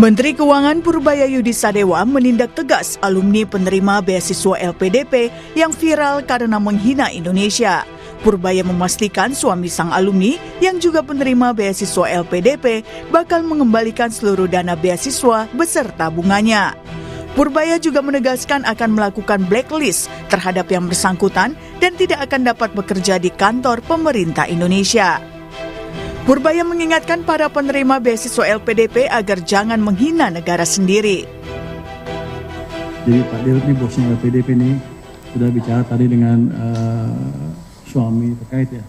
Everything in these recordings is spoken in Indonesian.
Menteri Keuangan Purbayayudi Sadewa menindak tegas alumni penerima beasiswa LPDP yang viral karena menghina Indonesia. Purbaya memastikan suami sang alumni yang juga penerima beasiswa LPDP bakal mengembalikan seluruh dana beasiswa beserta bunganya. Purbaya juga menegaskan akan melakukan blacklist terhadap yang bersangkutan dan tidak akan dapat bekerja di kantor pemerintah Indonesia. Purbaya mengingatkan para penerima beasiswa LPDP agar jangan menghina negara sendiri. Jadi Pak Dirut ini bosnya LPDP ini sudah bicara tadi dengan suami terkait ya,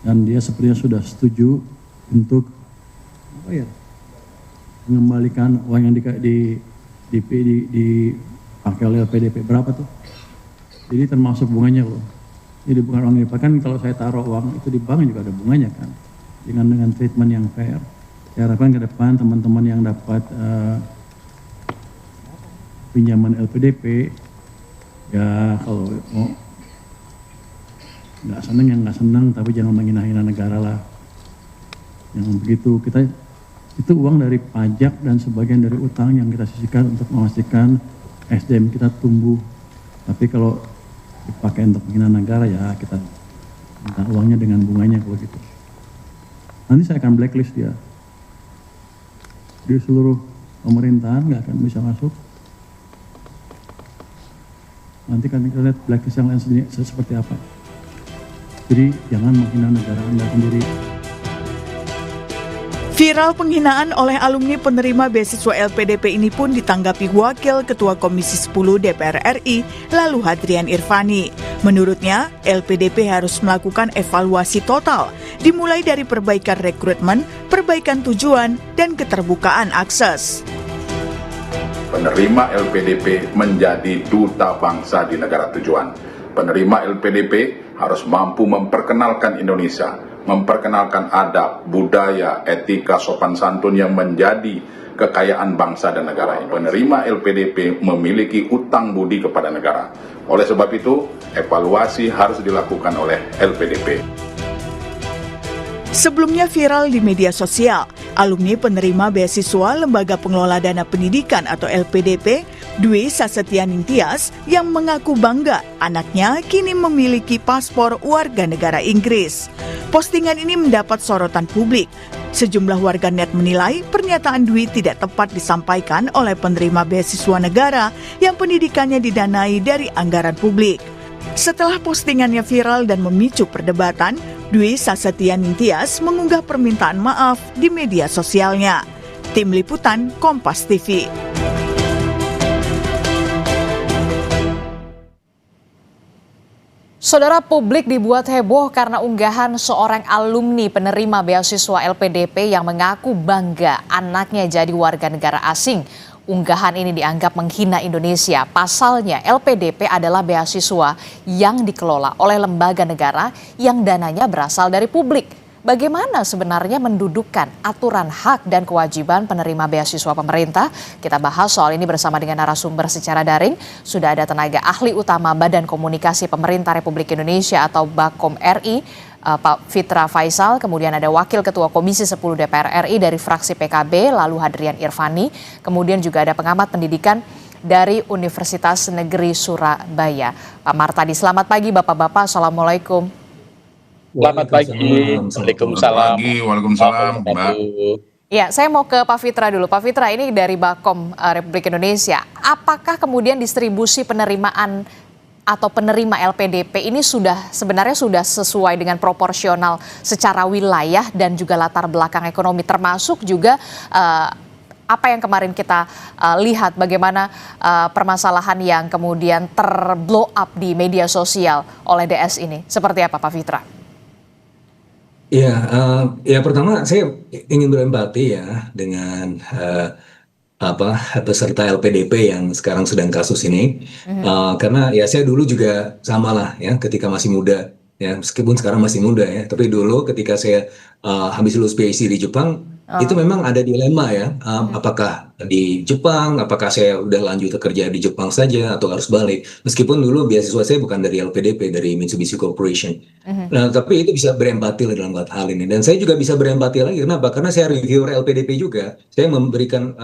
dan dia sepertinya sudah setuju untuk mengembalikan uang yang dipakai oleh LPDP. Berapa tuh? Jadi termasuk bunganya loh. Jadi bukan uang dipakai, kan kalau saya taruh uang itu di bank juga ada bunganya kan. Dengan treatment yang fair. Saya harapkan ke depan teman-teman yang dapat pinjaman LPDP, ya kalau mau nggak senang ya nggak senang, tapi jangan menghina-hina negara lah. Yang begitu, kita itu uang dari pajak dan sebagian dari utang yang kita sisihkan untuk memastikan SDM kita tumbuh. Tapi kalau dipakai untuk menghina negara, ya kita minta uangnya dengan bunganya kalau gitu. Nanti saya akan blacklist dia. Di seluruh pemerintahan nggak akan bisa masuk. Nanti kan kita lihat blacklist yang lain seperti apa. Jadi jangan menghina negara Anda sendiri. Viral penghinaan oleh alumni penerima beasiswa LPDP ini pun ditanggapi Wakil Ketua Komisi 10 DPR RI, Lalu Hadrian Irfani. Menurutnya, LPDP harus melakukan evaluasi total, dimulai dari perbaikan rekrutmen, perbaikan tujuan, dan keterbukaan akses. Penerima LPDP menjadi duta bangsa di negara tujuan. Penerima LPDP harus mampu memperkenalkan Indonesia, memperkenalkan adab, budaya, etika, sopan santun yang menjadi kekayaan bangsa dan negara. Penerima LPDP memiliki utang budi kepada negara. Oleh sebab itu, evaluasi harus dilakukan oleh LPDP. Sebelumnya viral di media sosial, alumni penerima beasiswa Lembaga Pengelola Dana Pendidikan atau LPDP, Dwi Sasetyaning Tias, yang mengaku bangga anaknya kini memiliki paspor warga negara Inggris. Postingan ini mendapat sorotan publik. Sejumlah warganet menilai pernyataan Dwi tidak tepat disampaikan oleh penerima beasiswa negara yang pendidikannya didanai dari anggaran publik. Setelah postingannya viral dan memicu perdebatan, Dwi Sasetyaning Tias mengunggah permintaan maaf di media sosialnya. Tim Liputan Kompas TV. Saudara, publik dibuat heboh karena unggahan seorang alumni penerima beasiswa LPDP yang mengaku bangga anaknya jadi warga negara asing. Unggahan ini dianggap menghina Indonesia. Pasalnya LPDP adalah beasiswa yang dikelola oleh lembaga negara yang dananya berasal dari publik. Bagaimana sebenarnya mendudukkan aturan hak dan kewajiban penerima beasiswa pemerintah? Kita bahas soal ini bersama dengan narasumber secara daring. Sudah ada tenaga ahli utama Badan Komunikasi Pemerintah Republik Indonesia atau Bakom RI, Pak Fitra Faisal. Kemudian ada Wakil Ketua Komisi 10 DPR RI dari fraksi PKB, Lalu Hadrian Irfani. Kemudian juga ada pengamat pendidikan dari Universitas Negeri Surabaya, Pak Martadi. Selamat pagi Bapak-Bapak, Assalamualaikum. Selamat pagi. Waalaikumsalam. Waalaikumsalam, Mbak. Ya, saya mau ke Pak Fitra dulu. Pak Fitra, ini dari Bakom Republik Indonesia. Apakah kemudian distribusi penerimaan atau penerima LPDP ini sebenarnya sudah sesuai dengan proporsional secara wilayah dan juga latar belakang ekonomi, termasuk juga apa yang kemarin kita lihat bagaimana permasalahan yang kemudian terblow up di media sosial oleh DS ini. Seperti apa Pak Fitra? Ya, pertama saya ingin berempati ya dengan peserta LPDP yang sekarang sedang kasus ini, karena ya saya dulu juga sama lah ya ketika masih muda ya, meskipun sekarang masih muda ya, tapi dulu ketika saya habis lulus PhD di Jepang, itu memang ada dilema ya, apakah di Jepang, apakah saya udah lanjut kerja di Jepang saja atau harus balik. Meskipun dulu beasiswa saya bukan dari LPDP, dari Mitsubishi Corporation. Nah, tapi itu bisa berempati lah dalam hal ini. Dan saya juga bisa berempati lagi, kenapa? Karena saya reviewer LPDP juga. Saya memberikan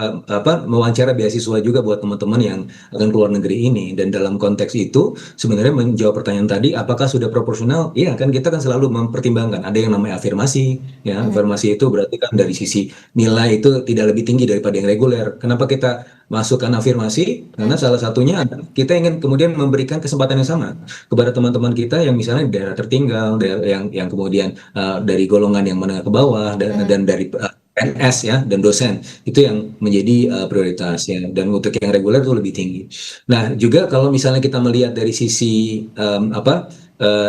mewawancara beasiswa juga buat teman-teman yang akan keluar negeri ini. Dan dalam konteks itu, sebenarnya menjawab pertanyaan tadi, apakah sudah proporsional? Iya, kan kita kan selalu mempertimbangkan. Ada yang namanya afirmasi, ya. Afirmasi itu berarti kan dari sisi nilai itu tidak lebih tinggi daripada yang reguler. Kenapa kita masukkan afirmasi? Karena salah satunya adalah kita ingin kemudian memberikan kesempatan yang sama kepada teman-teman kita yang misalnya di daerah tertinggal, yang kemudian dari golongan yang menengah ke bawah dan dari PNS ya dan dosen itu yang menjadi prioritas ya, dan untuk yang reguler itu lebih tinggi. Nah juga kalau misalnya kita melihat dari sisi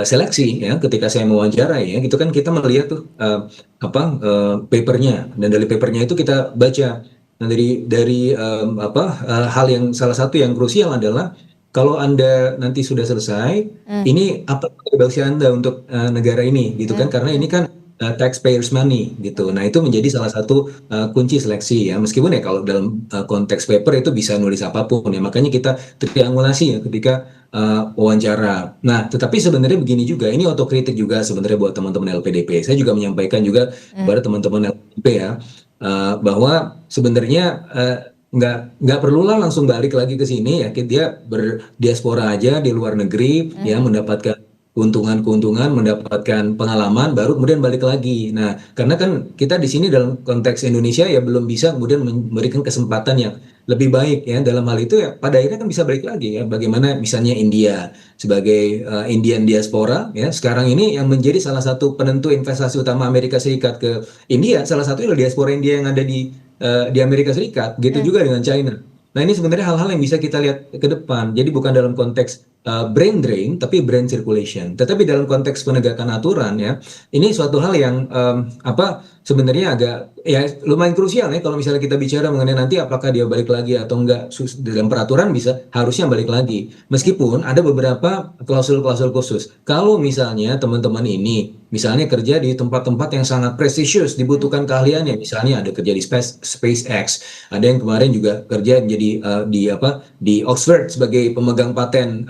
seleksi ya, ketika saya mewawancarai ya, itu kan kita melihat tuh papernya, dan dari papernya itu kita baca. Nah dari hal yang salah satu yang krusial adalah kalau Anda nanti sudah selesai, ini apa kontribusi Anda untuk negara ini, gitu kan? Karena ini kan taxpayers money, gitu. Nah itu menjadi salah satu kunci seleksi ya. Meskipun ya kalau dalam konteks paper itu bisa nulis apapun ya. Makanya kita triangulasi ya ketika wawancara. Nah, tetapi sebenarnya begini juga, ini otokritik juga sebenarnya buat teman-teman LPDP. Saya juga menyampaikan juga kepada teman-teman LPDP ya, bahwa sebenarnya nggak perlulah langsung balik lagi ke sini ya, dia berdiaspora aja di luar negeri ya, mendapatkan keuntungan-keuntungan, mendapatkan pengalaman, baru kemudian balik lagi. Nah, karena kan kita di sini dalam konteks Indonesia ya belum bisa kemudian memberikan kesempatan yang lebih baik ya, dalam hal itu ya pada akhirnya kan bisa balik lagi ya. Bagaimana misalnya India sebagai Indian diaspora ya, sekarang ini yang menjadi salah satu penentu investasi utama Amerika Serikat ke India, salah satunya adalah diaspora India yang ada di Amerika Serikat, gitu juga dengan China. Nah ini sebenarnya hal-hal yang bisa kita lihat ke depan. Jadi bukan dalam konteks brain drain, tapi brain circulation. Tetapi dalam konteks penegakan aturan ya, ini suatu hal yang sebenarnya agak ya lumayan krusial ya, kalau misalnya kita bicara mengenai nanti apakah dia balik lagi atau enggak. Dalam peraturan bisa harusnya balik lagi. Meskipun ada beberapa klausul-klausul khusus. Kalau misalnya teman-teman ini misalnya kerja di tempat-tempat yang sangat prestisius, dibutuhkan keahliannya, misalnya ada kerja di SpaceX, ada yang kemarin juga kerja menjadi di Oxford sebagai pemegang paten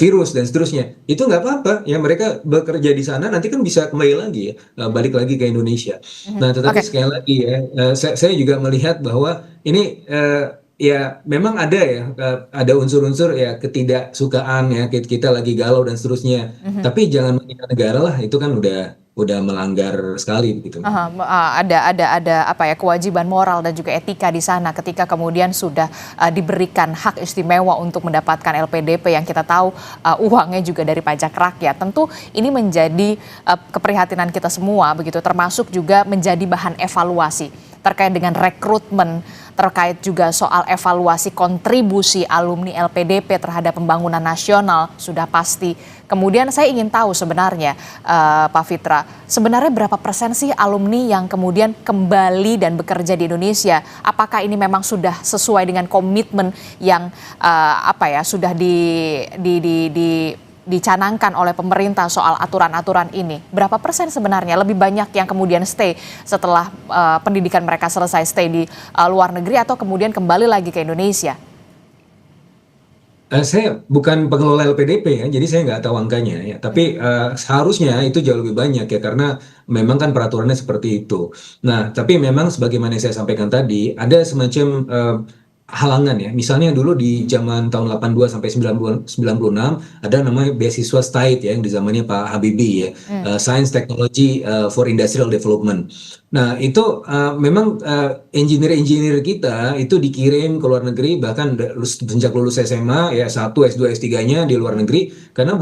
virus dan seterusnya. Itu nggak apa-apa ya, mereka bekerja di sana nanti kan bisa kembali lagi ya, balik lagi ke Indonesia. Nah tetapi sekali lagi ya, saya juga melihat bahwa ini ya memang ada ya, ada unsur-unsur ya ketidaksukaan ya, kita lagi galau dan seterusnya. Tapi jangan menghina negara lah, itu kan udah melanggar sekali gitu. Ada apa ya, kewajiban moral dan juga etika di sana ketika kemudian sudah diberikan hak istimewa untuk mendapatkan LPDP yang kita tahu uangnya juga dari pajak rakyat. Tentu ini menjadi keprihatinan kita semua begitu, termasuk juga menjadi bahan evaluasi terkait dengan rekrutmen, terkait juga soal evaluasi kontribusi alumni LPDP terhadap pembangunan nasional sudah pasti. Kemudian saya ingin tahu sebenarnya Pak Fitra, sebenarnya berapa persen sih alumni yang kemudian kembali dan bekerja di Indonesia? Apakah ini memang sudah sesuai dengan komitmen yang sudah dicanangkan oleh pemerintah soal aturan-aturan ini? Berapa persen sebenarnya lebih banyak yang kemudian stay setelah pendidikan mereka selesai, stay di luar negeri atau kemudian kembali lagi ke Indonesia? Saya bukan pengelola LPDP ya, jadi saya nggak tahu angkanya ya. Tapi seharusnya itu jauh lebih banyak ya, karena memang kan peraturannya seperti itu. Nah, tapi memang sebagaimana yang saya sampaikan tadi, ada semacam halangan ya. Misalnya dulu di zaman tahun 82 sampai 96 ada namanya beasiswa STAID ya, yang di zamannya Pak Habibie ya, Science Technology for Industrial Development. Nah itu memang engineer-engineer kita itu dikirim ke luar negeri, bahkan sejak lulus SMA ya, S1, S2, S3-nya di luar negeri, karena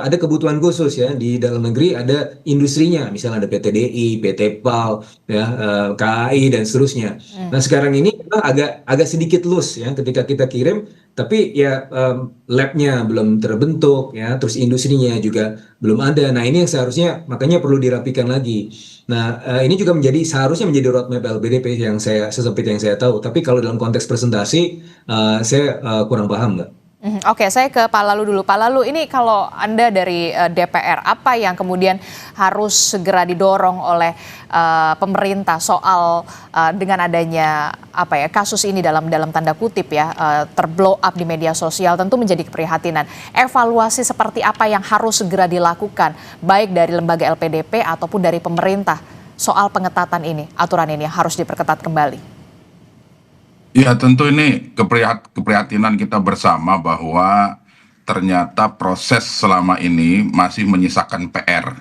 ada kebutuhan khusus ya. Di dalam negeri ada industrinya, misalnya ada PT DI, PT PAL, ya, KAI dan seterusnya. Nah sekarang ini memang agak sedikit loose ya ketika kita kirim, tapi ya labnya belum terbentuk ya, terus industrinya juga belum ada. Nah ini yang seharusnya makanya perlu dirapikan lagi. Nah ini juga seharusnya menjadi roadmap LPDP yang sesempit yang saya tahu. Tapi kalau dalam konteks presentasi saya kurang paham, Mbak. Oke, saya ke Pak Lalu dulu. Pak Lalu, ini kalau Anda dari DPR, apa yang kemudian harus segera didorong oleh pemerintah soal dengan adanya kasus ini dalam tanda kutip ya, terblow up di media sosial, tentu menjadi keprihatinan. Evaluasi seperti apa yang harus segera dilakukan, baik dari lembaga LPDP ataupun dari pemerintah soal pengetatan ini, aturan ini yang harus diperketat kembali? Ya, tentu ini keprihatinan kita bersama bahwa ternyata proses selama ini masih menyisakan PR.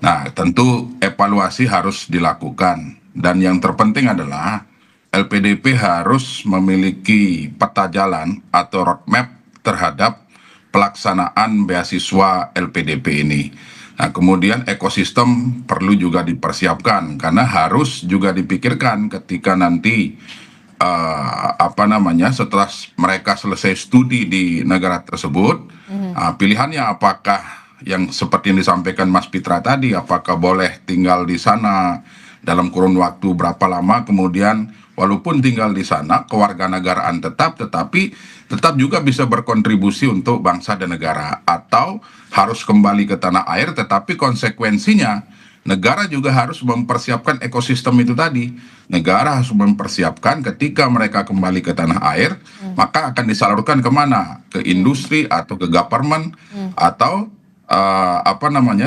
Nah, tentu evaluasi harus dilakukan. Dan yang terpenting adalah LPDP harus memiliki peta jalan atau roadmap terhadap pelaksanaan beasiswa LPDP ini. Nah, kemudian ekosistem perlu juga dipersiapkan karena harus juga dipikirkan ketika nanti setelah mereka selesai studi di negara tersebut, pilihannya apakah yang seperti yang disampaikan Mas Pitra tadi, apakah boleh tinggal di sana dalam kurun waktu berapa lama, kemudian walaupun tinggal di sana kewarganegaraan tetapi tetap juga bisa berkontribusi untuk bangsa dan negara, atau harus kembali ke tanah air tetapi konsekuensinya negara juga harus mempersiapkan ekosistem itu tadi. Negara harus mempersiapkan ketika mereka kembali ke tanah air, maka akan disalurkan kemana? Ke industri atau ke government, atau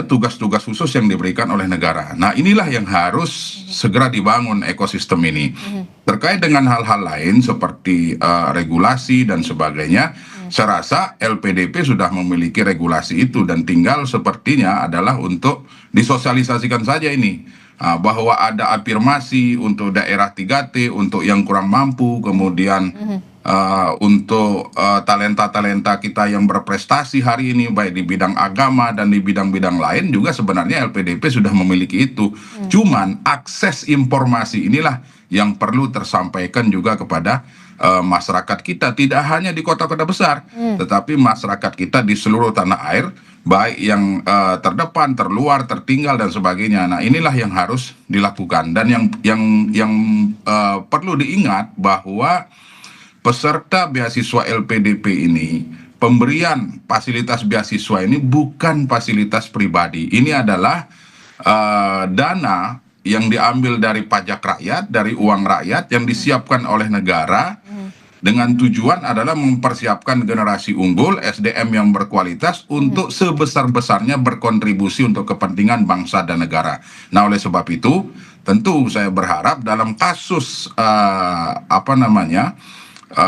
tugas-tugas khusus yang diberikan oleh negara. Nah, inilah yang harus segera dibangun ekosistem ini. Terkait dengan hal-hal lain seperti regulasi dan sebagainya, saya rasa LPDP sudah memiliki regulasi itu dan tinggal sepertinya adalah untuk disosialisasikan saja ini, bahwa ada afirmasi untuk daerah 3T, untuk yang kurang mampu, kemudian untuk talenta-talenta kita yang berprestasi hari ini baik di bidang agama dan di bidang-bidang lain juga sebenarnya LPDP sudah memiliki itu. Cuman akses informasi inilah yang perlu tersampaikan juga kepada masyarakat kita, tidak hanya di kota-kota besar, tetapi masyarakat kita di seluruh tanah air, baik yang terdepan, terluar, tertinggal dan sebagainya. Nah, inilah yang harus dilakukan. Dan yang perlu diingat bahwa peserta beasiswa LPDP ini, pemberian fasilitas beasiswa ini bukan fasilitas pribadi. Ini adalah dana yang diambil dari pajak rakyat, dari uang rakyat yang disiapkan oleh negara dengan tujuan adalah mempersiapkan generasi unggul, SDM yang berkualitas untuk sebesar-besarnya berkontribusi untuk kepentingan bangsa dan negara. Nah, oleh sebab itu, tentu saya berharap dalam kasus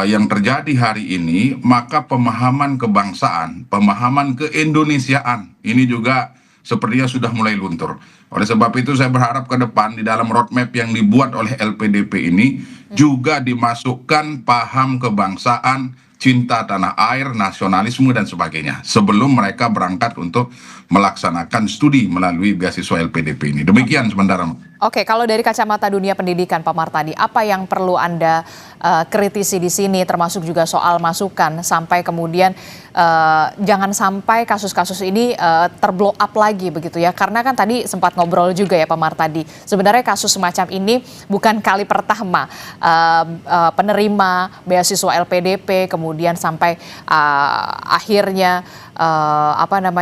yang terjadi hari ini, maka pemahaman kebangsaan, pemahaman keindonesiaan ini juga sepertinya sudah mulai luntur. Oleh sebab itu saya berharap ke depan di dalam roadmap yang dibuat oleh LPDP ini juga dimasukkan paham kebangsaan, cinta tanah air, nasionalisme dan sebagainya sebelum mereka berangkat untuk melaksanakan studi melalui beasiswa LPDP ini. Demikian sementara. Oke, kalau dari kacamata dunia pendidikan, Pak Martadi, apa yang perlu Anda kritisi di sini, termasuk juga soal masukan sampai kemudian jangan sampai kasus-kasus ini terblow up lagi begitu ya? Karena kan tadi sempat ngobrol juga ya Pak Martadi, sebenarnya kasus semacam ini bukan kali pertama penerima beasiswa LPDP kemudian sampai akhirnya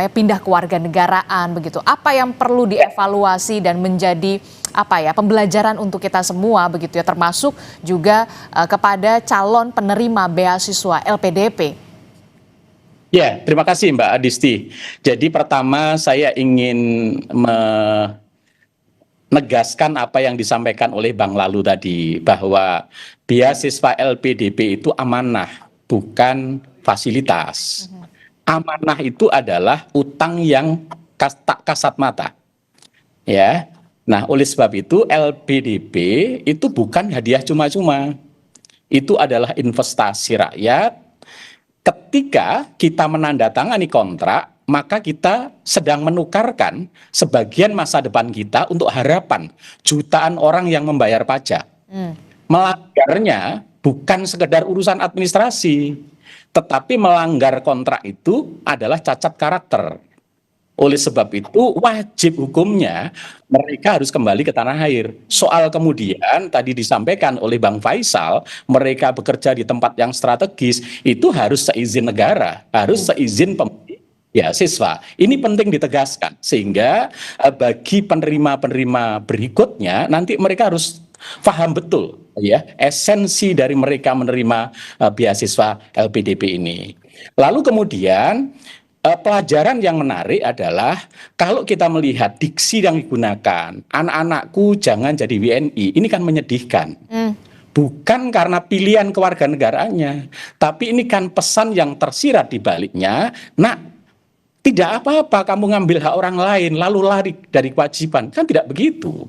pindah kewarganegaraan begitu. Apa yang perlu dievaluasi dan menjadi pembelajaran untuk kita semua begitu ya, termasuk juga kepada calon penerima beasiswa LPDP. Ya, terima kasih Mbak Adisti. Jadi pertama saya ingin menegaskan apa yang disampaikan oleh Bang Lalu tadi, bahwa beasiswa LPDP itu amanah, bukan fasilitas. Amanah itu adalah utang yang tak kasat mata. Ya. Nah, oleh sebab itu LPDP itu bukan hadiah cuma-cuma. Itu adalah investasi rakyat. Ketika kita menandatangani kontrak, maka kita sedang menukarkan sebagian masa depan kita untuk harapan jutaan orang yang membayar pajak. Melanggarnya bukan sekedar urusan administrasi, tetapi melanggar kontrak itu adalah cacat karakter. Oleh sebab itu wajib hukumnya mereka harus kembali ke tanah air. Soal kemudian tadi disampaikan oleh Bang Faisal, mereka bekerja di tempat yang strategis, itu harus seizin negara, harus seizin beasiswa. Ini penting ditegaskan sehingga bagi penerima-penerima berikutnya nanti mereka harus paham betul ya esensi dari mereka menerima beasiswa LPDP ini. Lalu kemudian pelajaran yang menarik adalah kalau kita melihat diksi yang digunakan, anak-anakku jangan jadi WNI, ini kan menyedihkan. Bukan karena pilihan kewarganegaraannya, tapi ini kan pesan yang tersirat di baliknya, nak, tidak apa-apa kamu ngambil hak orang lain lalu lari dari kewajiban, kan tidak begitu.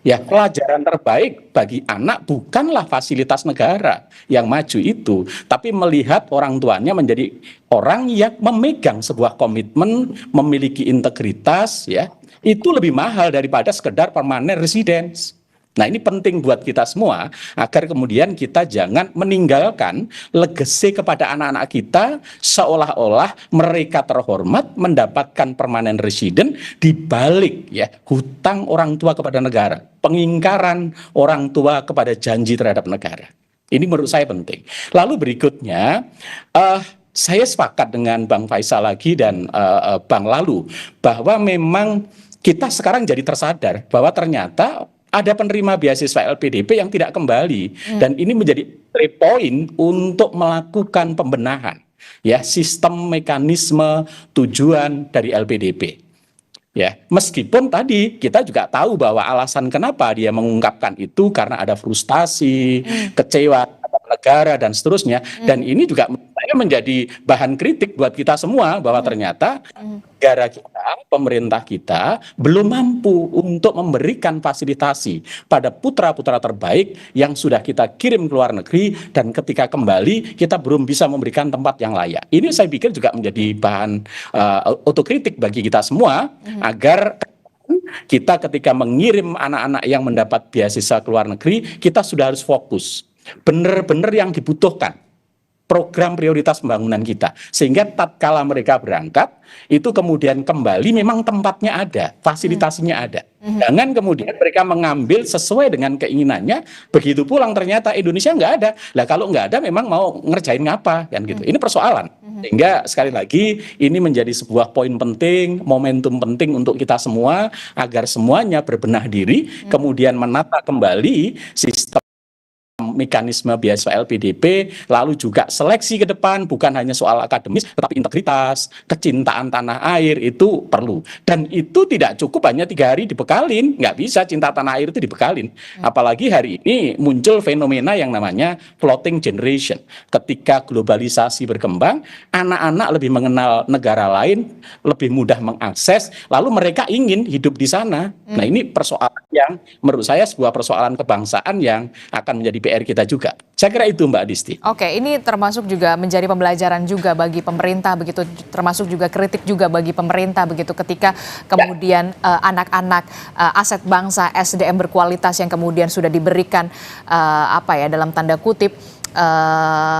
Ya, pelajaran terbaik bagi anak bukanlah fasilitas negara yang maju itu, tapi melihat orang tuanya menjadi orang yang memegang sebuah komitmen, memiliki integritas, ya, itu lebih mahal daripada sekedar permanent residence. Nah, ini penting buat kita semua agar kemudian kita jangan meninggalkan legacy kepada anak-anak kita seolah-olah mereka terhormat mendapatkan permanent resident di balik ya hutang orang tua kepada negara, pengingkaran orang tua kepada janji terhadap negara. Ini menurut saya penting. Lalu berikutnya saya sepakat dengan Bang Faisal lagi dan Bang Lalu bahwa memang kita sekarang jadi tersadar bahwa ternyata ada penerima beasiswa LPDP yang tidak kembali dan ini menjadi point untuk melakukan pembenahan ya sistem mekanisme tujuan dari LPDP. Ya, meskipun tadi kita juga tahu bahwa alasan kenapa dia mengungkapkan itu karena ada frustasi, kecewa terhadap negara dan seterusnya. Dan ini juga menjadi bahan kritik buat kita semua bahwa ternyata negara kita, pemerintah kita belum mampu untuk memberikan fasilitasi pada putra-putra terbaik yang sudah kita kirim ke luar negeri dan ketika kembali kita belum bisa memberikan tempat yang layak. Ini saya pikir juga menjadi bahan otokritik bagi kita semua agar kita ketika mengirim anak-anak yang mendapat beasiswa ke luar negeri, kita sudah harus fokus benar-benar yang dibutuhkan program prioritas pembangunan kita sehingga tatkala mereka berangkat itu kemudian kembali memang tempatnya ada, fasilitasinya ada. Jangan kemudian mereka mengambil sesuai dengan keinginannya, begitu pulang ternyata Indonesia nggak ada. Lah kalau nggak ada memang mau ngerjain ngapa kan gitu. Ini persoalan. Sehingga sekali lagi ini menjadi sebuah poin penting, momentum penting untuk kita semua agar semuanya berbenah diri, kemudian menata kembali sistem mekanisme beasiswa LPDP, lalu juga seleksi ke depan bukan hanya soal akademis tetapi integritas, kecintaan tanah air itu perlu dan itu tidak cukup hanya 3 hari dibekalin, nggak bisa cinta tanah air itu dibekalin. Apalagi hari ini muncul fenomena yang namanya floating generation. Ketika globalisasi berkembang, anak-anak lebih mengenal negara lain, lebih mudah mengakses, lalu mereka ingin hidup di sana. Nah, ini persoalan yang menurut saya sebuah persoalan kebangsaan yang akan menjadi PR kita juga. Saya kira itu Mbak Disti. Oke, ini termasuk juga menjadi pembelajaran juga bagi pemerintah begitu, termasuk juga kritik juga bagi pemerintah begitu ketika kemudian anak-anak aset bangsa SDM berkualitas yang kemudian sudah diberikan dalam tanda kutip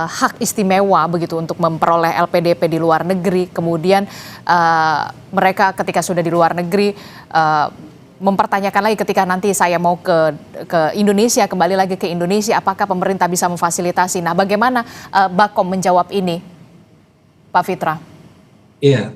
hak istimewa begitu untuk memperoleh LPDP di luar negeri, kemudian mereka ketika sudah di luar negeri mempertanyakan lagi ketika nanti saya mau ke Indonesia, kembali lagi ke Indonesia, apakah pemerintah bisa memfasilitasi? Nah, bagaimana Bakom menjawab ini, Pak Fitra? Iya,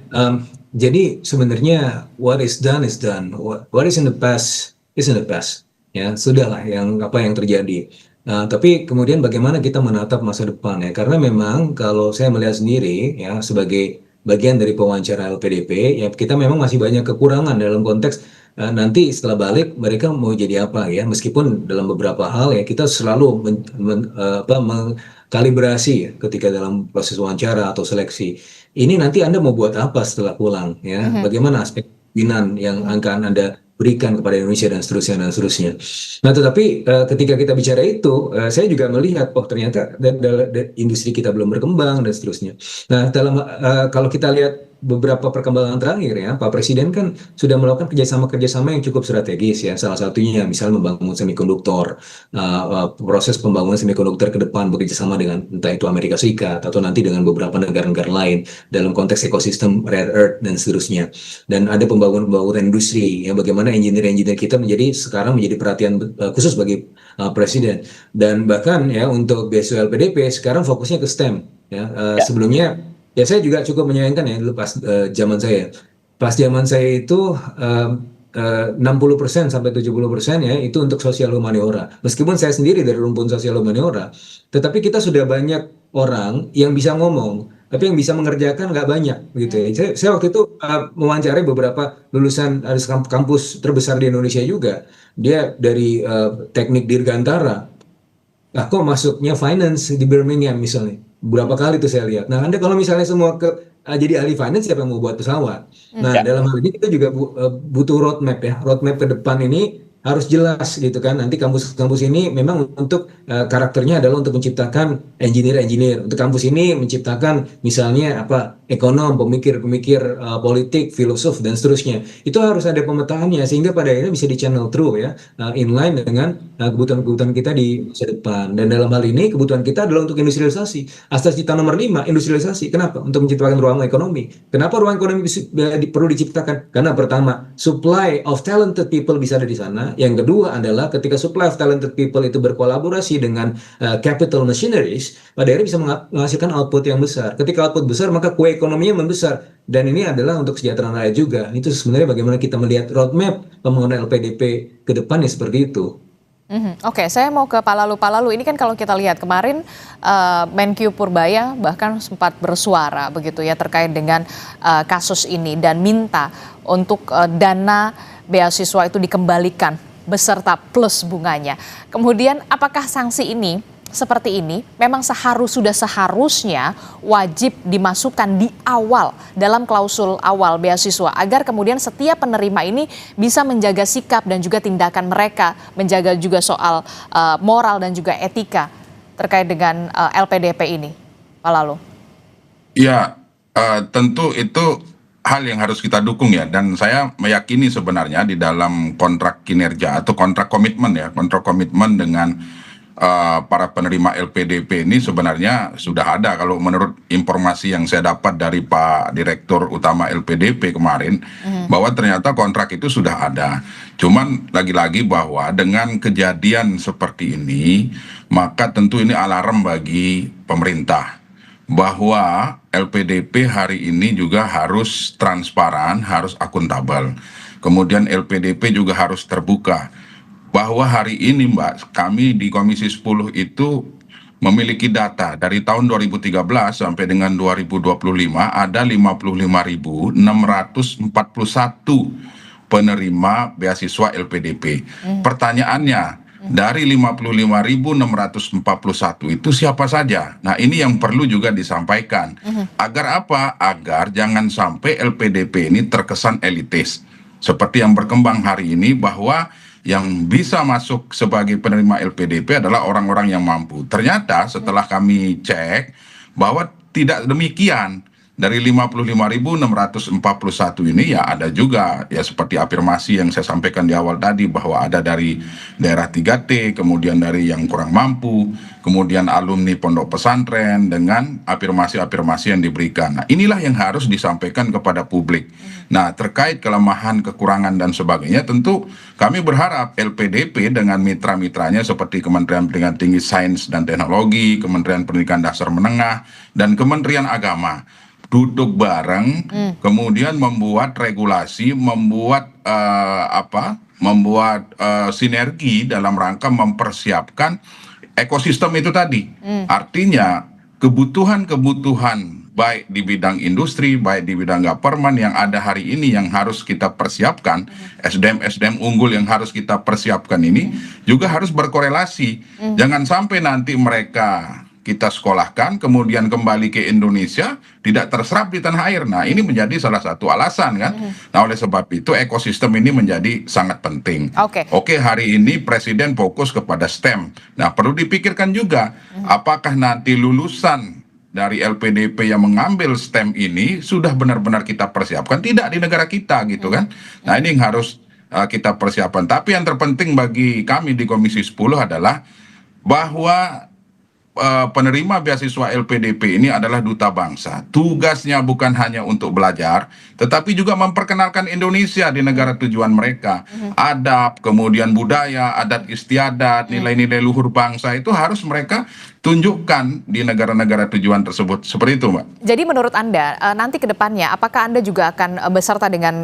jadi sebenarnya what is done is done, what is in the past is in the past. Ya, sudahlah yang terjadi. Tapi kemudian bagaimana kita menatap masa depan ya? Karena memang kalau saya melihat sendiri ya sebagai bagian dari pewawancara LPDP, ya kita memang masih banyak kekurangan dalam konteks nanti setelah balik mereka mau jadi apa ya, meskipun dalam beberapa hal ya kita selalu mengkalibrasi ya, ketika dalam proses wawancara atau seleksi. Ini nanti Anda mau buat apa setelah pulang ya, bagaimana aspek pembinaan yang akan Anda berikan kepada Indonesia dan seterusnya dan seterusnya. Nah, tetapi ketika kita bicara itu, saya juga melihat ternyata industri kita belum berkembang dan seterusnya. Nah, kalau kita lihat beberapa perkembangan terakhir ya, Pak Presiden kan sudah melakukan kerjasama-kerjasama yang cukup strategis ya. Salah satunya misalnya membangun semikonduktor, proses pembangunan semikonduktor ke depan bekerjasama dengan entah itu Amerika Serikat atau nanti dengan beberapa negara-negara lain dalam konteks ekosistem rare earth dan seterusnya. Dan ada pembangunan industri ya, bagaimana engineer-engineer kita sekarang menjadi perhatian khusus bagi Presiden. Dan bahkan ya untuk beasiswa LPDP sekarang fokusnya ke STEM ya. Sebelumnya ya saya juga cukup menyayangkan ya dulu pas zaman saya. Pas zaman saya itu 60% sampai 70% ya itu untuk sosial humaniora. Meskipun saya sendiri dari rumpun sosial humaniora, tetapi kita sudah banyak orang yang bisa ngomong, tapi yang bisa mengerjakan nggak banyak gitu ya. Saya waktu itu mewawancarai beberapa lulusan kampus terbesar di Indonesia juga. Dia dari teknik dirgantara. Nah, kok masuknya finance di Birmingham misalnya? Berapa kali tuh saya lihat. Nah, Anda kalau misalnya semua jadi ahli finance, siapa yang mau buat pesawat? Nah, dalam hal ini kita juga butuh roadmap ya. Roadmap ke depan ini harus jelas gitu kan. Nanti kampus-kampus ini memang untuk karakternya adalah untuk menciptakan engineer-engineer. Untuk kampus ini menciptakan misalnya ekonom, pemikir-pemikir politik, filosof dan seterusnya. Itu harus ada pemetaannya sehingga pada akhirnya bisa di channel through ya, inline dengan kebutuhan-kebutuhan kita di masa depan. Dan dalam hal ini kebutuhan kita adalah untuk industrialisasi. Asas cita nomor 5, industrialisasi. Kenapa? Untuk menciptakan ruang ekonomi. Kenapa ruang ekonomi perlu diciptakan? Karena pertama, supply of talented people bisa ada di sana. Yang kedua adalah ketika supply of talented people itu berkolaborasi dengan capital machineries, pada akhirnya bisa menghasilkan output yang besar. Ketika output besar, maka kue ekonominya membesar. Dan ini adalah untuk kesejahteraan rakyat juga. Itu sebenarnya bagaimana kita melihat roadmap pembangunan LPDP ke depan ya seperti itu. Oke, saya mau ke Pak Lalu. Pak Lalu, ini kan kalau kita lihat kemarin Menkyu Purbaya bahkan sempat bersuara begitu ya terkait dengan kasus ini dan minta untuk dana beasiswa itu dikembalikan beserta plus bunganya. Kemudian apakah sanksi ini seperti ini memang sudah seharusnya wajib dimasukkan di awal dalam klausul awal beasiswa agar kemudian setiap penerima ini bisa menjaga sikap dan juga tindakan mereka, menjaga juga soal moral dan juga etika terkait dengan LPDP ini, Pak Lalu. Ya, tentu itu hal yang harus kita dukung ya, dan saya meyakini sebenarnya di dalam kontrak kinerja atau kontrak komitmen dengan para penerima LPDP ini sebenarnya sudah ada. Kalau menurut informasi yang saya dapat dari Pak Direktur Utama LPDP kemarin, bahwa ternyata kontrak itu sudah ada. Cuman lagi-lagi bahwa dengan kejadian seperti ini, maka tentu ini alarm bagi pemerintah bahwa LPDP hari ini juga harus transparan, harus akuntabel. Kemudian LPDP juga harus terbuka. Bahwa hari ini Mbak, kami di Komisi 10 itu memiliki data dari tahun 2013 sampai dengan 2025 ada 55.641 penerima beasiswa LPDP. Pertanyaannya, dari 55.641 itu siapa saja? Nah, ini yang perlu juga disampaikan. Agar apa? Agar jangan sampai LPDP ini terkesan elitis. Seperti yang berkembang hari ini bahwa yang bisa masuk sebagai penerima LPDP adalah orang-orang yang mampu. Ternyata setelah kami cek bahwa tidak demikian. Dari 55.641 ini ya ada juga ya seperti afirmasi yang saya sampaikan di awal tadi bahwa ada dari daerah 3T, kemudian dari yang kurang mampu, kemudian alumni pondok pesantren dengan afirmasi-afirmasi yang diberikan. Nah, inilah yang harus disampaikan kepada publik. Nah, terkait kelemahan, kekurangan dan sebagainya, tentu kami berharap LPDP dengan mitra-mitranya seperti Kementerian Pendidikan Tinggi Sains dan Teknologi, Kementerian Pendidikan Dasar Menengah, dan Kementerian Agama duduk bareng, kemudian membuat regulasi, membuat sinergi dalam rangka mempersiapkan ekosistem itu tadi. Artinya kebutuhan-kebutuhan baik di bidang industri, baik di bidang government yang ada hari ini yang harus kita persiapkan, SDM unggul yang harus kita persiapkan ini juga harus berkorelasi. Jangan sampai nanti mereka kita sekolahkan, kemudian kembali ke Indonesia, tidak terserap di tanah air. Nah, ini menjadi salah satu alasan kan. Nah, oleh sebab itu ekosistem ini menjadi sangat penting. Oke, hari ini Presiden fokus kepada STEM. Nah, perlu dipikirkan juga, apakah nanti lulusan dari LPDP yang mengambil STEM ini sudah benar-benar kita persiapkan, tidak di negara kita gitu kan. Nah ini yang harus kita persiapkan. Tapi yang terpenting bagi kami di Komisi 10 adalah bahwa penerima beasiswa LPDP ini adalah duta bangsa. Tugasnya bukan hanya untuk belajar, tetapi juga memperkenalkan Indonesia di negara tujuan mereka. Adab, kemudian budaya, adat istiadat, nilai-nilai luhur bangsa itu harus mereka tunjukkan di negara-negara tujuan tersebut. Seperti itu, Mbak. Jadi menurut Anda, nanti ke depannya, apakah Anda juga akan beserta dengan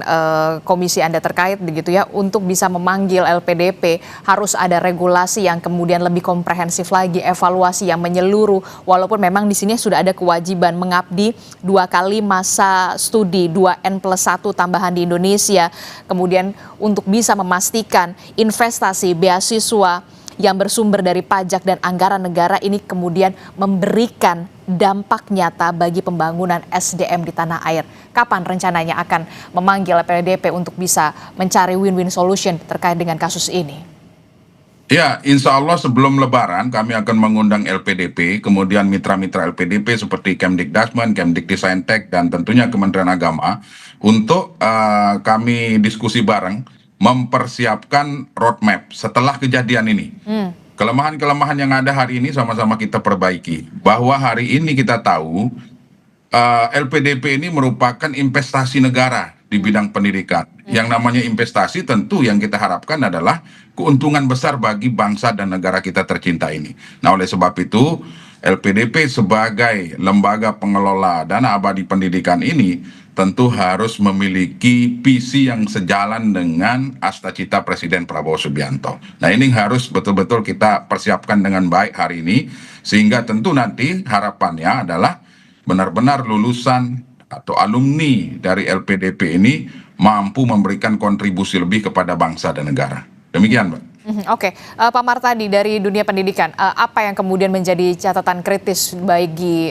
komisi Anda terkait begitu ya, untuk bisa memanggil LPDP, harus ada regulasi yang kemudian lebih komprehensif lagi, evaluasi yang menyeluruh, walaupun memang di sini sudah ada kewajiban mengabdi 2 kali masa studi, 2N+1 tambahan di Indonesia, kemudian untuk bisa memastikan investasi beasiswa yang bersumber dari pajak dan anggaran negara ini kemudian memberikan dampak nyata bagi pembangunan SDM di tanah air. Kapan rencananya akan memanggil LPDP untuk bisa mencari win-win solution terkait dengan kasus ini? Ya, insya Allah sebelum Lebaran kami akan mengundang LPDP, kemudian mitra-mitra LPDP seperti Kemdikdasmen, Kemdikdesaintek, dan tentunya Kementerian Agama untuk kami diskusi bareng mempersiapkan roadmap setelah kejadian ini. Kelemahan-kelemahan yang ada hari ini sama-sama kita perbaiki. Bahwa hari ini kita tahu LPDP ini merupakan investasi negara di bidang pendidikan. Yang namanya investasi tentu yang kita harapkan adalah keuntungan besar bagi bangsa dan negara kita tercinta ini. Nah, oleh sebab itu LPDP sebagai lembaga pengelola dana abadi pendidikan ini tentu harus memiliki visi yang sejalan dengan asta-cita Presiden Prabowo Subianto. Nah, ini harus betul-betul kita persiapkan dengan baik hari ini, sehingga tentu nanti harapannya adalah benar-benar lulusan atau alumni dari LPDP ini mampu memberikan kontribusi lebih kepada bangsa dan negara. Demikian, Mbak. Oke, Pak Martadi dari dunia pendidikan, apa yang kemudian menjadi catatan kritis bagi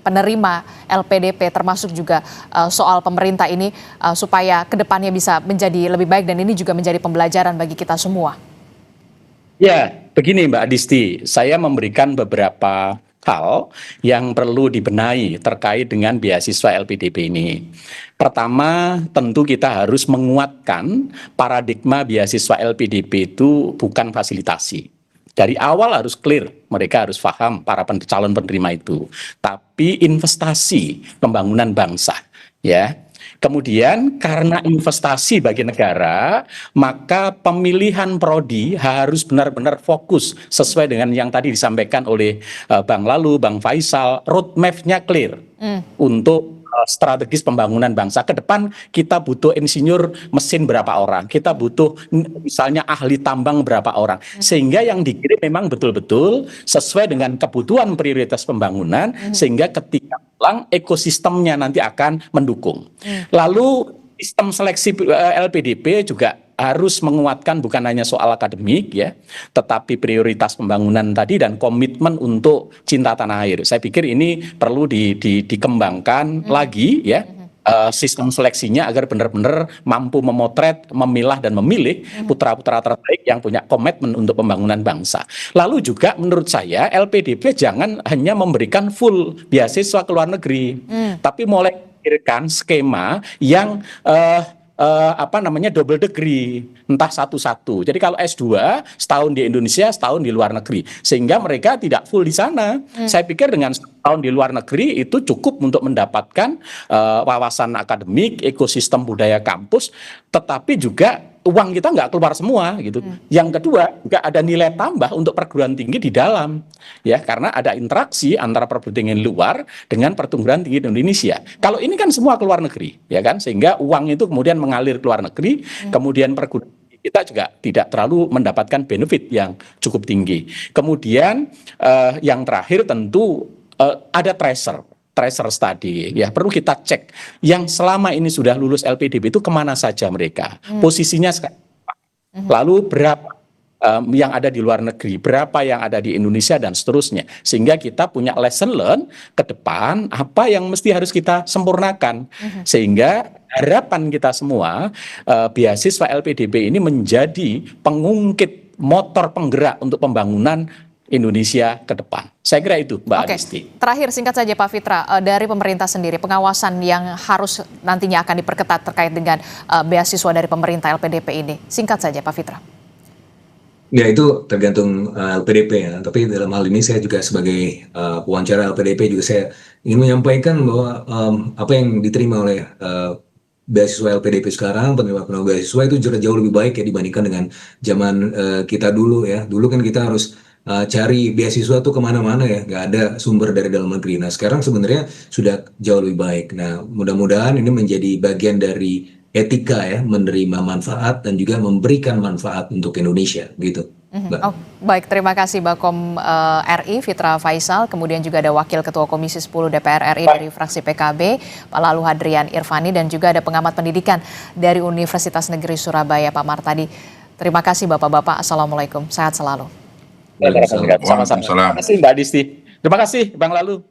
penerima LPDP termasuk juga soal pemerintah ini supaya kedepannya bisa menjadi lebih baik dan ini juga menjadi pembelajaran bagi kita semua? Ya, begini Mbak Adisti, saya memberikan beberapa hal yang perlu dibenahi terkait dengan beasiswa LPDP ini. Pertama, tentu kita harus menguatkan paradigma beasiswa LPDP itu bukan fasilitasi. Dari awal harus clear, mereka harus paham para calon penerima itu. Tapi investasi pembangunan bangsa, ya. Kemudian karena investasi bagi negara, maka pemilihan prodi harus benar-benar fokus sesuai dengan yang tadi disampaikan oleh Bang Lalu, Bang Faisal, roadmap-nya clear untuk strategis pembangunan bangsa. Ke depan kita butuh insinyur mesin berapa orang, kita butuh misalnya ahli tambang berapa orang, sehingga yang dikirim memang betul-betul sesuai dengan kebutuhan prioritas pembangunan, sehingga ketika pulang ekosistemnya nanti akan mendukung. Lalu sistem seleksi LPDP juga harus menguatkan bukan hanya soal akademik ya, tetapi prioritas pembangunan tadi dan komitmen untuk cinta tanah air. Saya pikir ini perlu dikembangkan lagi ya, sistem seleksinya agar benar-benar mampu memotret, memilah dan memilih putra-putra terbaik yang punya komitmen untuk pembangunan bangsa. Lalu juga menurut saya LPDP jangan hanya memberikan full beasiswa ke luar negeri, tapi mulai memikirkan skema yang double degree, entah satu-satu. Jadi kalau S2 setahun di Indonesia, setahun di luar negeri, sehingga mereka tidak full di sana. Saya pikir dengan setahun di luar negeri itu cukup untuk mendapatkan wawasan akademik, ekosistem budaya kampus, tetapi juga uang kita nggak keluar semua gitu. Yang kedua juga ada nilai tambah untuk perguruan tinggi di dalam, ya, karena ada interaksi antara perguruan tinggi luar dengan perguruan tinggi di Indonesia. Kalau ini kan semua keluar negeri, ya kan, sehingga uang itu kemudian mengalir ke luar negeri, kemudian perguruan tinggi kita juga tidak terlalu mendapatkan benefit yang cukup tinggi. Kemudian yang terakhir tentu ada tracer study, ya perlu kita cek yang selama ini sudah lulus LPDP itu kemana saja mereka, posisinya sekarang, lalu berapa yang ada di luar negeri, berapa yang ada di Indonesia dan seterusnya, sehingga kita punya lesson learn ke depan apa yang mesti harus kita sempurnakan, sehingga harapan kita semua beasiswa LPDP ini menjadi pengungkit motor penggerak untuk pembangunan Indonesia ke depan. Saya kira itu, Mbak Oke, Adisti. terakhir singkat saja Pak Fitra, dari pemerintah sendiri, pengawasan yang harus nantinya akan diperketat terkait dengan beasiswa dari pemerintah LPDP ini. Singkat saja Pak Fitra. Ya itu tergantung LPDP ya, tapi dalam hal ini saya juga sebagai pewawancara LPDP juga saya ingin menyampaikan bahwa apa yang diterima oleh beasiswa LPDP sekarang, penerima beasiswa itu jauh lebih baik ya dibandingkan dengan zaman kita dulu ya. Dulu kan kita harus cari beasiswa tuh kemana-mana ya, nggak ada sumber dari dalam negeri. Nah sekarang sebenarnya sudah jauh lebih baik. Nah mudah-mudahan ini menjadi bagian dari etika ya, menerima manfaat dan juga memberikan manfaat untuk Indonesia gitu. Mbak. Oh, baik, terima kasih Bakom RI Fitra Faisal, kemudian juga ada Wakil Ketua Komisi 10 DPR RI dari fraksi PKB, Pak Lalu Hadrian Irvani, dan juga ada pengamat pendidikan dari Universitas Negeri Surabaya, Pak Martadi. Terima kasih Bapak-Bapak, Assalamualaikum, sehat selalu. Sama-sama. Terima kasih Mbak Adisti. Terima kasih Bang Lalu.